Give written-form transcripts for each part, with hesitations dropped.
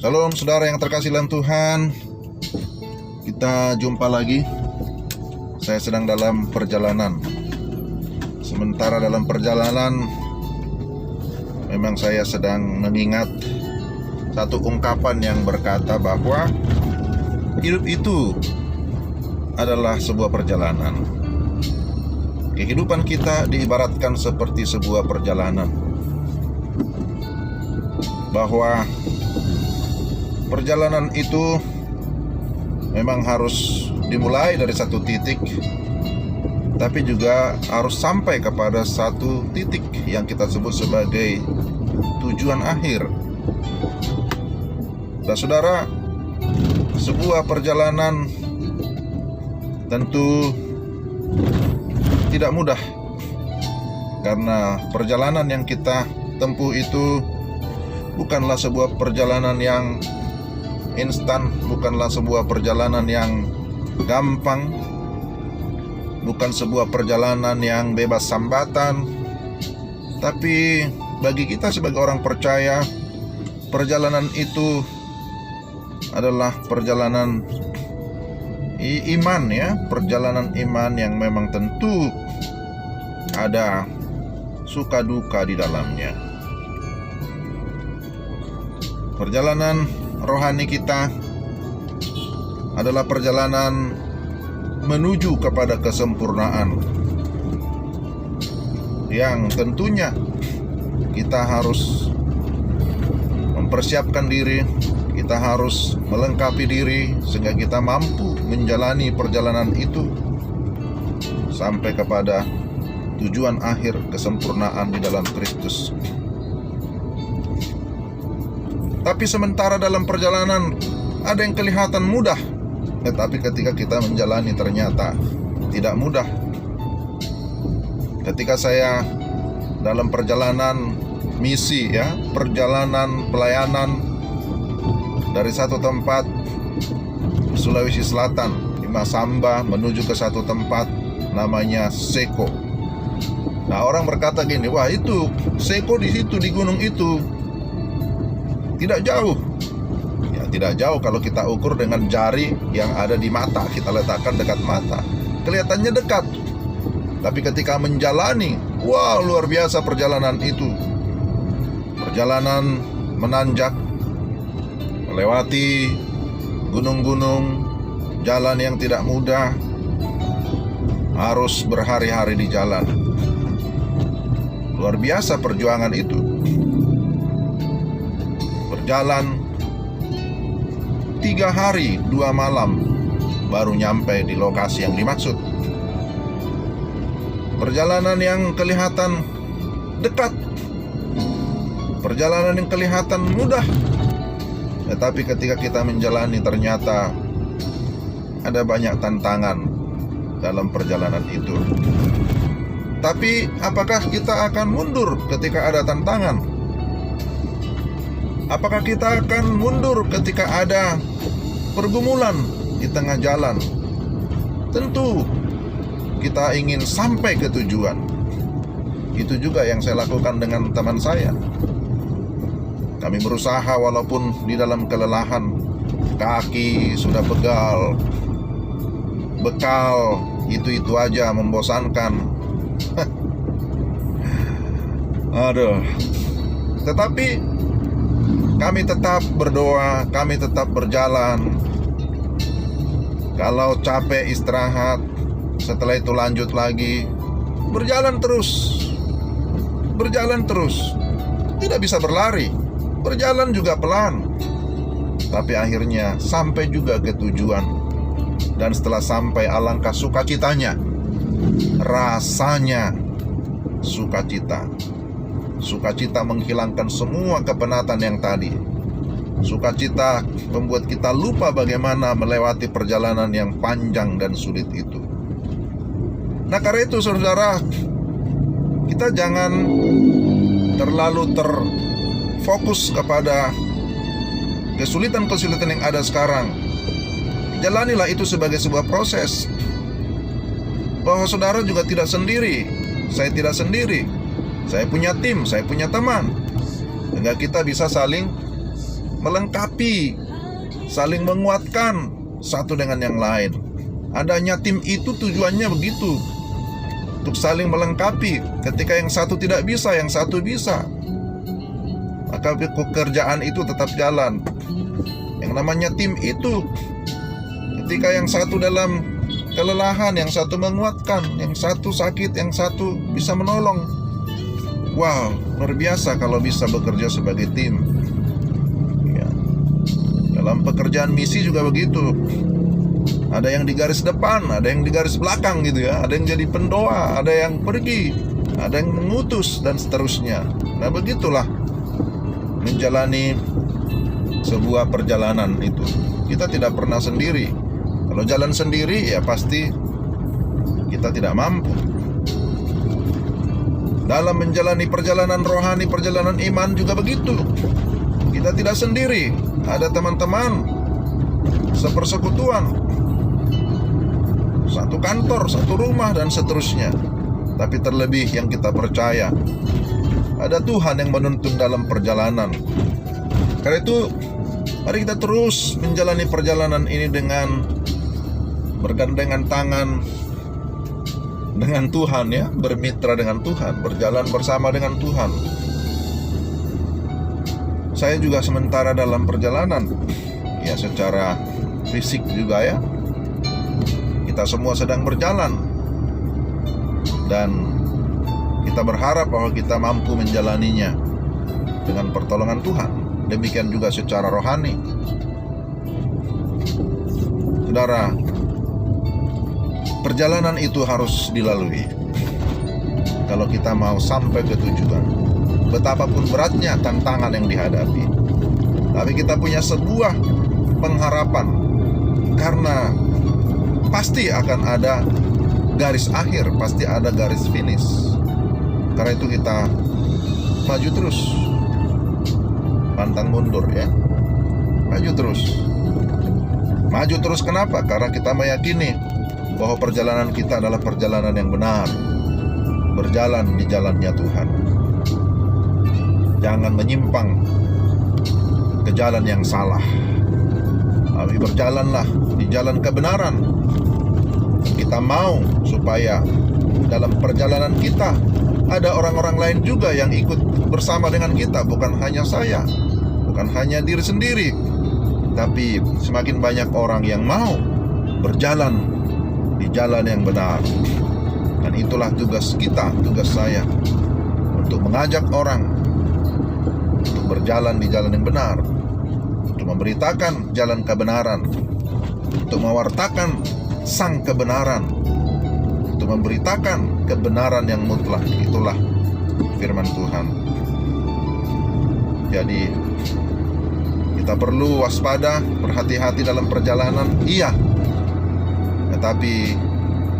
Shalom saudara yang terkasih dalam Tuhan. Kita jumpa lagi. Saya sedang dalam perjalanan. Sementara dalam perjalanan, memang saya sedang mengingat satu ungkapan yang berkata bahwa hidup itu adalah sebuah perjalanan. Kehidupan kita diibaratkan seperti sebuah perjalanan, bahwa perjalanan itu memang harus dimulai dari satu titik, tapi juga harus sampai kepada satu titik yang kita sebut sebagai tujuan akhir. Dan saudara, sebuah perjalanan tentu tidak mudah, karena perjalanan yang kita tempuh itu bukanlah sebuah perjalanan yang instan, bukanlah sebuah perjalanan yang gampang, bukan sebuah perjalanan yang bebas hambatan. Tapi bagi kita sebagai orang percaya, perjalanan itu adalah perjalanan iman, ya, perjalanan iman yang memang tentu ada suka duka di dalamnya. Perjalanan rohani kita adalah perjalanan menuju kepada kesempurnaan, yang tentunya kita harus mempersiapkan diri, kita harus melengkapi diri sehingga kita mampu menjalani perjalanan itu sampai kepada tujuan akhir kesempurnaan di dalam Kristus. Tapi sementara dalam perjalanan ada yang kelihatan mudah, tetapi ketika kita menjalani ternyata tidak mudah. Ketika saya dalam perjalanan misi, ya, perjalanan pelayanan dari satu tempat Sulawesi Selatan di Masamba menuju ke satu tempat namanya Seko. Nah, orang berkata gini, wah, itu Seko di situ, di gunung itu. Tidak jauh. Ya, tidak jauh kalau kita ukur dengan jari yang ada di mata, kita letakkan dekat mata, kelihatannya dekat. Tapi ketika menjalani, wow, luar biasa perjalanan itu. Perjalanan menanjak, melewati gunung-gunung, jalan yang tidak mudah, harus berhari-hari di jalan. Luar biasa perjuangan itu. Berjalan 3 hari 2 malam baru nyampe di lokasi yang dimaksud. Perjalanan yang kelihatan dekat, perjalanan yang kelihatan mudah, tetapi ketika kita menjalani ternyata ada banyak tantangan dalam perjalanan itu. Tapi apakah kita akan mundur ketika ada tantangan? Apakah kita akan mundur ketika ada pergumulan di tengah jalan? Tentu kita ingin sampai ke tujuan. Itu juga yang saya lakukan dengan teman saya. Kami berusaha walaupun di dalam kelelahan, kaki sudah pegal, bekal itu-itu aja membosankan. Aduh. Tetapi kami tetap berdoa, kami tetap berjalan. Kalau capek istirahat, setelah itu lanjut lagi. Berjalan terus. Berjalan terus. Tidak bisa berlari. Berjalan juga pelan. Tapi akhirnya sampai juga ke tujuan. Dan setelah sampai, alangkah sukacitanya. Rasanya sukacita. Sukacita menghilangkan semua kepenatan yang tadi. Sukacita membuat kita lupa bagaimana melewati perjalanan yang panjang dan sulit itu. Nah, karena itu saudara, kita jangan terlalu terfokus kepada kesulitan-kesulitan yang ada sekarang. Jalanilah itu sebagai sebuah proses, bahwa saudara juga tidak sendiri. Saya tidak sendiri. Saya punya tim, saya punya teman, sehingga kita bisa saling melengkapi, saling menguatkan satu dengan yang lain. Adanya tim itu tujuannya begitu, untuk saling melengkapi. Ketika yang satu tidak bisa, yang satu bisa, maka pekerjaan itu tetap jalan. Yang namanya tim itu, ketika yang satu dalam kelelahan, yang satu menguatkan, yang satu sakit, yang satu bisa menolong. Wow, luar biasa kalau bisa bekerja sebagai tim ya. Dalam pekerjaan misi juga begitu. Ada yang di garis depan, ada yang di garis belakang gitu ya. Ada yang jadi pendoa, ada yang pergi, ada yang mengutus, dan seterusnya. Nah, begitulah menjalani sebuah perjalanan itu. Kita tidak pernah sendiri. Kalau jalan sendiri ya pasti kita tidak mampu. Dalam menjalani perjalanan rohani, perjalanan iman juga begitu. Kita tidak sendiri. Ada teman-teman, sepersekutuan, satu kantor, satu rumah, dan seterusnya. Tapi terlebih yang kita percaya, ada Tuhan yang menuntun dalam perjalanan. Karena itu, mari kita terus menjalani perjalanan ini dengan bergandengan tangan dengan Tuhan ya, bermitra dengan Tuhan, berjalan bersama dengan Tuhan. Saya juga sementara dalam perjalanan ya, secara fisik juga ya. Kita semua sedang berjalan, dan kita berharap bahwa kita mampu menjalaninya dengan pertolongan Tuhan. Demikian juga secara rohani. Saudara, perjalanan itu harus dilalui kalau kita mau sampai ke tujuan. Betapapun beratnya tantangan yang dihadapi, tapi kita punya sebuah pengharapan, karena pasti akan ada garis akhir, pasti ada garis finish. Karena itu kita maju terus, pantang mundur ya. Maju terus. Maju terus kenapa? Karena kita meyakini bahwa perjalanan kita adalah perjalanan yang benar, berjalan di jalannya Tuhan. Jangan menyimpang ke jalan yang salah, tapi berjalanlah di jalan kebenaran. Kita mau supaya dalam perjalanan kita ada orang-orang lain juga yang ikut bersama dengan kita. Bukan hanya saya, bukan hanya diri sendiri, tapi semakin banyak orang yang mau berjalan di jalan yang benar. Dan itulah tugas kita, tugas saya, untuk mengajak orang untuk berjalan di jalan yang benar, untuk memberitakan jalan kebenaran, untuk mewartakan sang kebenaran, untuk memberitakan kebenaran yang mutlak. Itulah firman Tuhan. Jadi kita perlu waspada, berhati-hati dalam perjalanan, iya. Tetapi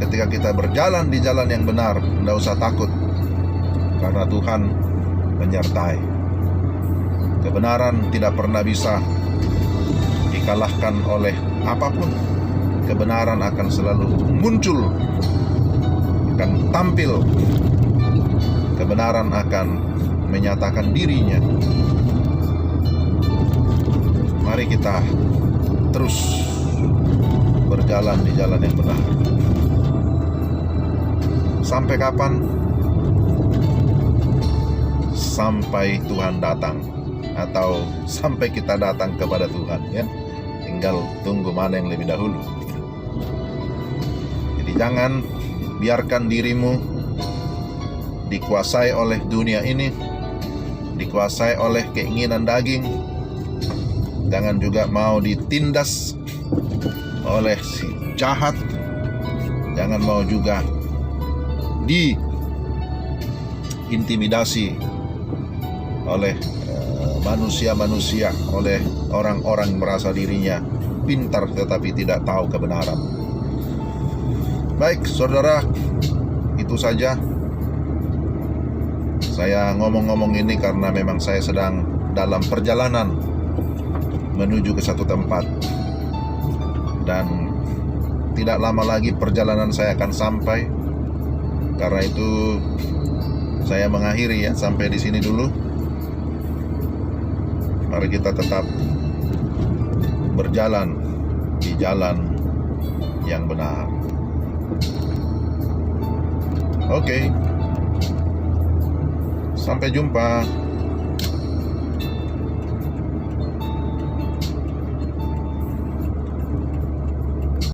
ketika kita berjalan di jalan yang benar, tidak usah takut, karena Tuhan menyertai. Kebenaran tidak pernah bisa dikalahkan oleh apapun. Kebenaran akan selalu muncul, akan tampil. Kebenaran akan menyatakan dirinya. Mari kita terus berjalan di jalan yang benar. Sampai kapan? Sampai Tuhan datang, atau sampai kita datang kepada Tuhan ya. Tinggal tunggu mana yang lebih dahulu. Jadi jangan biarkan dirimu dikuasai oleh dunia ini, dikuasai oleh keinginan daging. Jangan juga mau ditindas oleh si jahat. Jangan mau juga diintimidasi oleh manusia-manusia, oleh orang-orang merasa dirinya pintar tetapi tidak tahu kebenaran. Baik saudara, itu saja. Saya ngomong-ngomong ini karena memang saya sedang dalam perjalanan menuju ke satu tempat, dan tidak lama lagi perjalanan saya akan sampai. Karena itu saya mengakhiri ya, sampai di sini dulu. Mari kita tetap berjalan di jalan yang benar. Oke. Sampai jumpa.